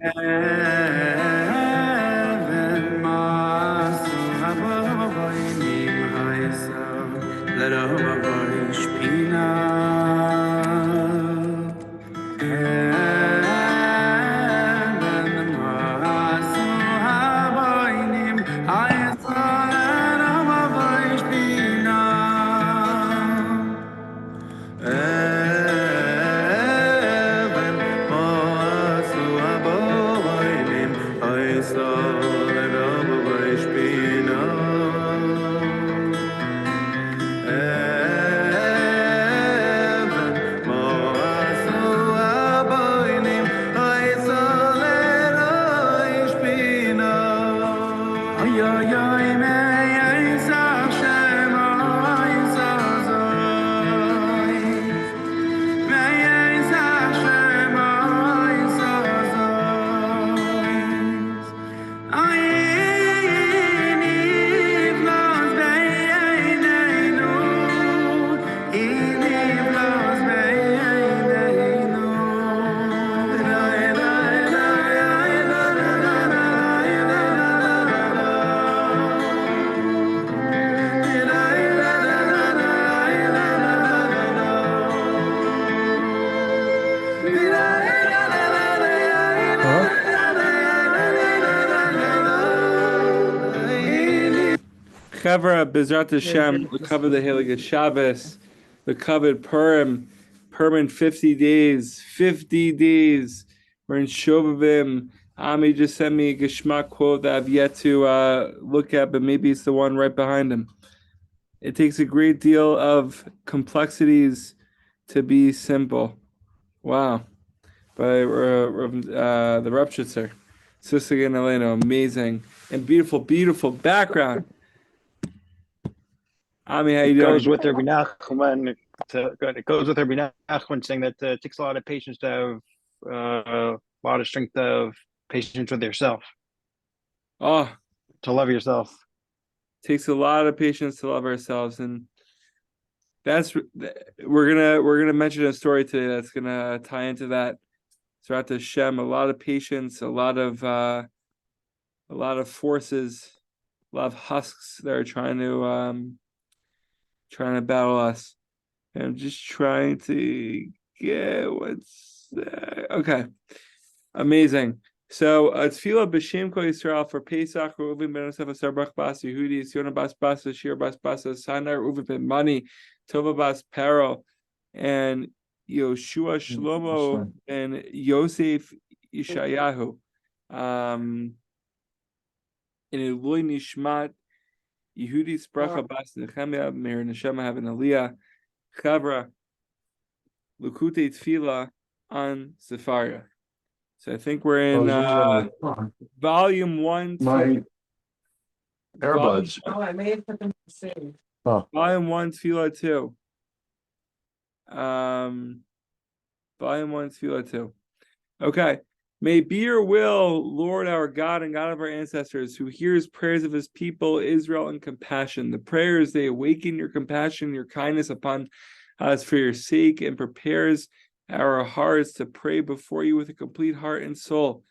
Huh? Chevra Bezrat Hashem, the cover the Heilige Shabbos, the covered Purim in 50 days, 50 days. We're in Shovavim. Ami just sent me a Geshmak quote that I've yet to look at, but maybe it's the one right behind him. It takes a great deal of complexities to be simple. Wow. By the Rupshitzer. Sister Elena, amazing. And beautiful, beautiful background. Ami, how you doing? Goes with Rabbi Nachman. It goes with Rabbi Nachman saying that it takes a lot of patience to have a lot of strength of patience with yourself. Oh, to love yourself. Takes a lot of patience to love ourselves, and we're gonna mention a story today that's gonna tie into that. Throughout the Shem, a lot of patience, a lot of forces, a lot of husks that are trying to battle us. And I'm just trying to get what's there. Okay, amazing. So Tefillah b'Shem Kol Yisrael for Pesach. Reuven ben Yosef Asar Baruch Bas Yehudi Yona Bas Bas Shir Bas Bas Sanar Reuven ben Mani Tova Bas Pero and Yoshua Shlomo and Yosef Ishayahu. In Eloi Nishmat Yehudi Spracha Bas Nechemia Meir Neshama have an Aliyah Chavra Lukute Tefillah on Sefaria. So I think we're in volume 1. My earbuds. I may have put them to save. Volume 1, Tefillah 2. Volume 1, Tefillah 2. Okay. May be your will, Lord our God and God of our ancestors, who hears prayers of his people, Israel, in compassion. The prayers, they awaken your compassion, your kindness upon us for your sake, and prepares our hearts to pray before you with a complete heart and soul,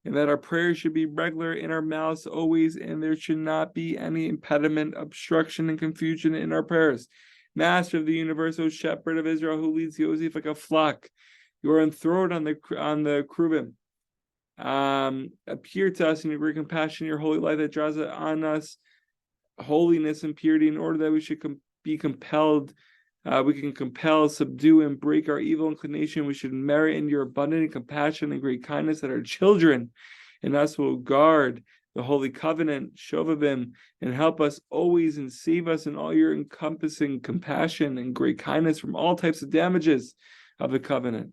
and that our prayers should be regular in our mouths always, and there should not be any impediment, obstruction, and confusion in our prayers. Master of the universal shepherd of Israel, who leads Yosef like a flock, you are enthroned on the cherubim. Appear to us in your great compassion, your holy light that draws on us holiness and purity, in order that we should be compelled. We can compel, subdue, and break our evil inclination. We should merit in your abundant compassion and great kindness that our children and us will guard the holy covenant, Shovavim, and help us always and save us in all your encompassing compassion and great kindness from all types of damages of the covenant.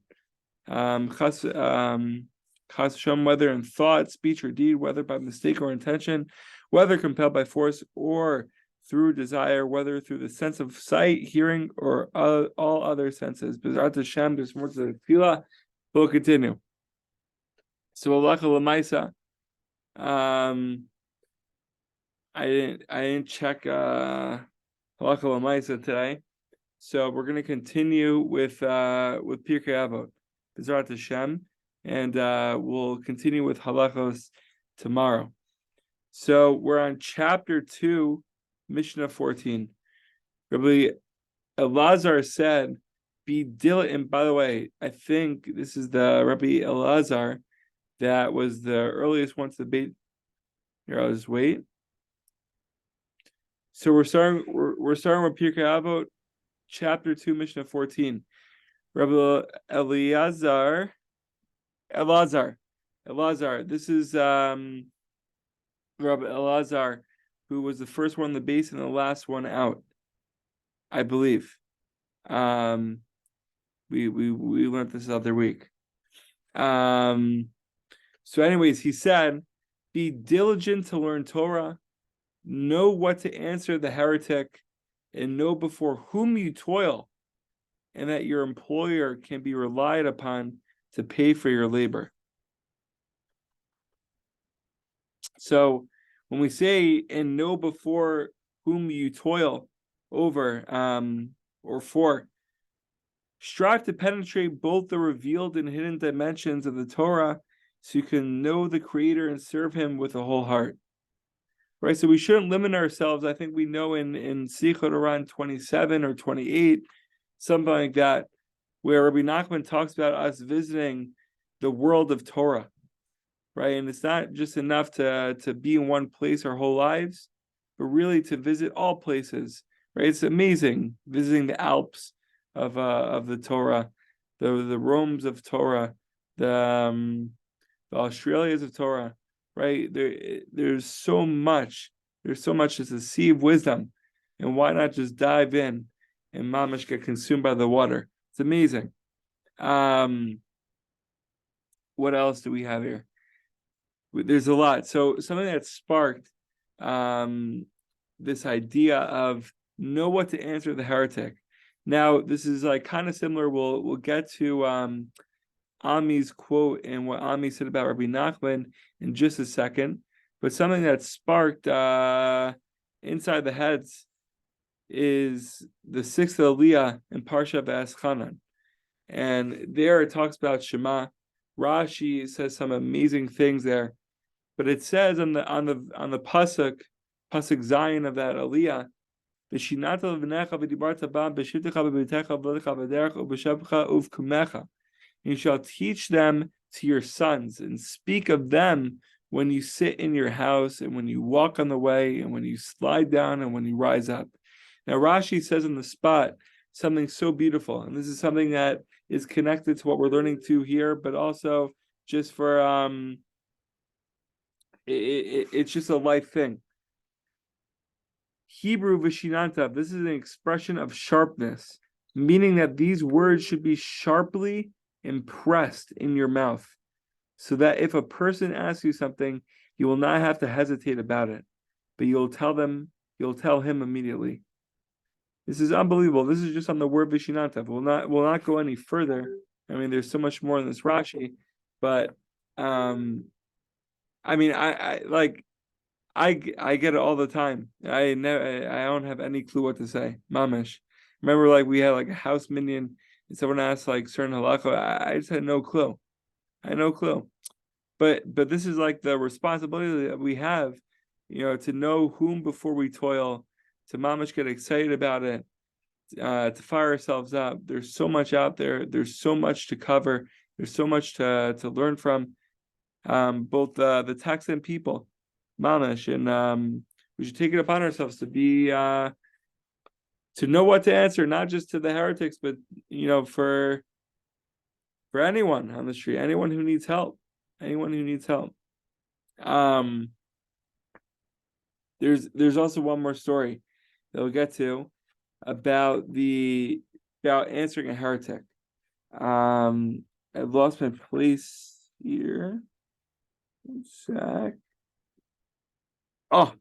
Chas Shem, whether in thought, speech, or deed, whether by mistake or intention, whether compelled by force or through desire, whether through the sense of sight, hearing, or all other senses. B'ezrat Hashem, there's more to the tefillah. We'll continue. So halacha l'maisa. I didn't check halacha l'maisa today, so we're going to continue with Pirkei Avot. B'ezrat Hashem. and we'll continue with halachos tomorrow. So we're on chapter 2, Mishnah 14. Rabbi Elazar said, be diligent. By the way, I think this is the Rabbi Elazar that was the earliest one to the Beit. Here, I'll just wait. So we're starting with Pirkei Avot, chapter 2, Mishnah 14. Rabbi Elazar. This is Rabbi Elazar, who was the first one on the base and the last one out, I believe. We learned this the other week. So anyways, he said, be diligent to learn Torah, know what to answer the heretic, and know before whom you toil, and that your employer can be relied upon to pay for your labor. So when we say, and know before whom you toil over, or for, strive to penetrate both the revealed and hidden dimensions of the Torah so you can know the Creator and serve Him with a whole heart. Right, so we shouldn't limit ourselves. I think we know in Sichot around 27 or 28, something like that, where Rabbi Nachman talks about us visiting the world of Torah, right? And it's not just enough to be in one place our whole lives, but really to visit all places, right? It's amazing visiting the Alps of the Torah, the Romes of Torah, the Australias of Torah, right? There's so much. There's so much as a sea of wisdom, and why not just dive in and mamash get consumed by the water? It's amazing. What else do we have here? There's a lot. So something that sparked this idea of know what to answer the heretic. Now this is like kind of similar. We'll get to Ami's quote and what Ami said about Rabbi Nachman in just a second, but something that sparked inside the heads is the sixth Aliyah in Parsha V'Eschanan, and there it talks about Shema. Rashi says some amazing things there, but it says on the pasuk Zion of that Aliyah, V'shinata l'vnecha v'dibarta bam b'shivtecha b'beitecha v'lecha v'derech u'b'shavcha uv'kumecha. You shall teach them to your sons and speak of them when you sit in your house and when you walk on the way and when you slide down and when you rise up. Now Rashi says on the spot something so beautiful, and this is something that is connected to what we're learning to here, but also just for it's just a life thing. Hebrew vishinanta, this is an expression of sharpness, meaning that these words should be sharply impressed in your mouth, so that if a person asks you something, you will not have to hesitate about it, but you'll tell him immediately. This is unbelievable. This is just on the word vishinanta. We'll not go any further. I mean, there's so much more in this Rashi, but I mean, I get it all the time. I don't have any clue what to say. Mamish. Remember, like we had like a house minion, and someone asked like certain halakha. I just had no clue. I had no clue. But this is like the responsibility that we have, to know whom before we toil, to mamish get excited about it, to fire ourselves up. There's so much out there. There's so much to cover. There's so much to learn from, both the text and people, mamish, and we should take it upon ourselves to be to know what to answer, not just to the heretics, but for anyone on the street, anyone who needs help. There's also one more story that we'll get to about answering a heretic. I lost my place here. One sec. Oh,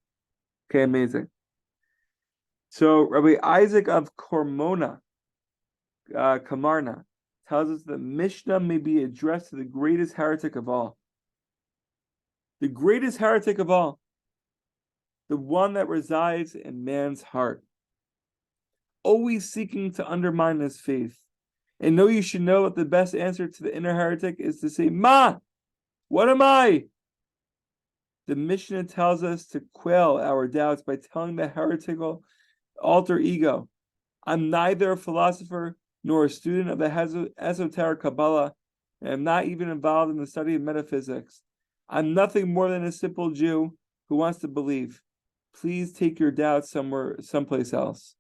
okay, amazing. So Rabbi Isaac of Kamarna tells us that Mishnah may be addressed to the greatest heretic of all. The greatest heretic of all. The one that resides in man's heart. Always seeking to undermine his faith. And know you should know that the best answer to the inner heretic is to say, Ma, what am I? The Mishnah tells us to quell our doubts by telling the heretical alter ego, I'm neither a philosopher nor a student of the esoteric Kabbalah, and I'm not even involved in the study of metaphysics. I'm nothing more than a simple Jew who wants to believe. Please take your doubts someplace else.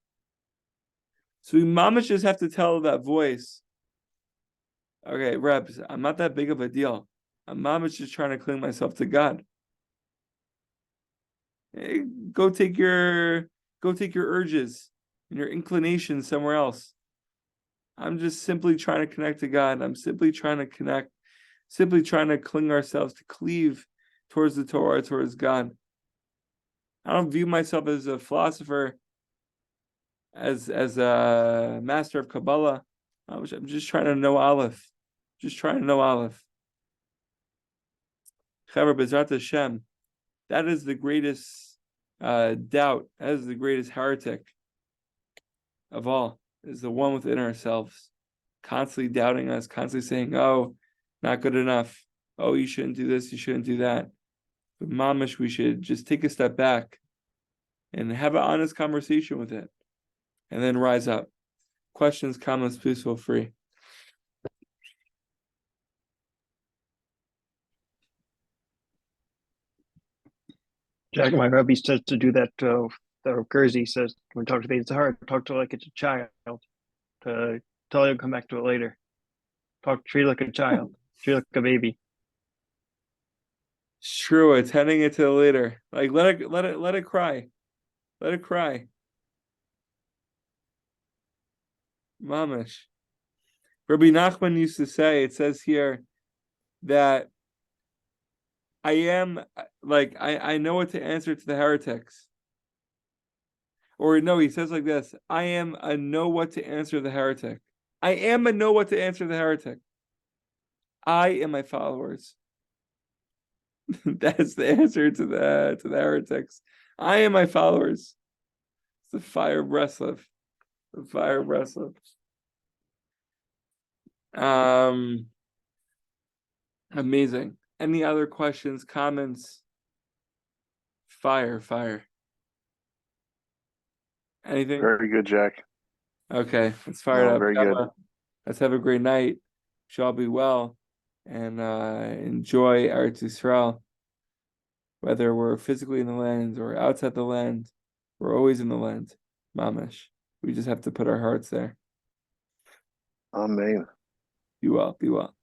So we mamish just have to tell that voice, okay, Rebs, I'm not that big of a deal. I'm mamish just trying to cling myself to God. Hey, go take your urges and your inclinations somewhere else. I'm just simply trying to connect to God. I'm simply trying to connect, simply trying to cling ourselves, to cleave towards the Torah, towards God. I don't view myself as a philosopher, as a master of Kabbalah. I'm just trying to know Aleph. Just trying to know Aleph. Chaver B'ezrat Hashem. That is the greatest doubt. That is the greatest heretic of all. Is the one within ourselves, constantly doubting us, constantly saying, "Oh, not good enough. Oh, you shouldn't do this. You shouldn't do that." But mamish, we should just take a step back and have an honest conversation with it, and then rise up. Questions, comments, please feel free. Jack, my Rebbe says to do that. The Kersey says when talk to the it's hard. Talk to it like it's a child. To tell you to come back to it later. Treat it like a child. Treat it like a baby. It's true. It's heading into later. Like let it cry. Let it cry. Mamish. Rabbi Nachman used to say, it says here that I know what to answer to the heretics. Or no, he says like this, I am a know what to answer the heretic. I am a know what to answer the heretic. I am my followers. That's the answer to the heretics. I am my followers. It's the fire of Breslov. The fire of Breslov. Amazing. Any other questions, comments? Fire. Anything? Very good, Jack. Okay, let's fire it up. Very good. Let's have a great night. Shall be well, and enjoy Eretz Yisrael. Whether we're physically in the land or outside the land, we're always in the land. Mamish. We just have to put our hearts there. Amen. Be well. Be well.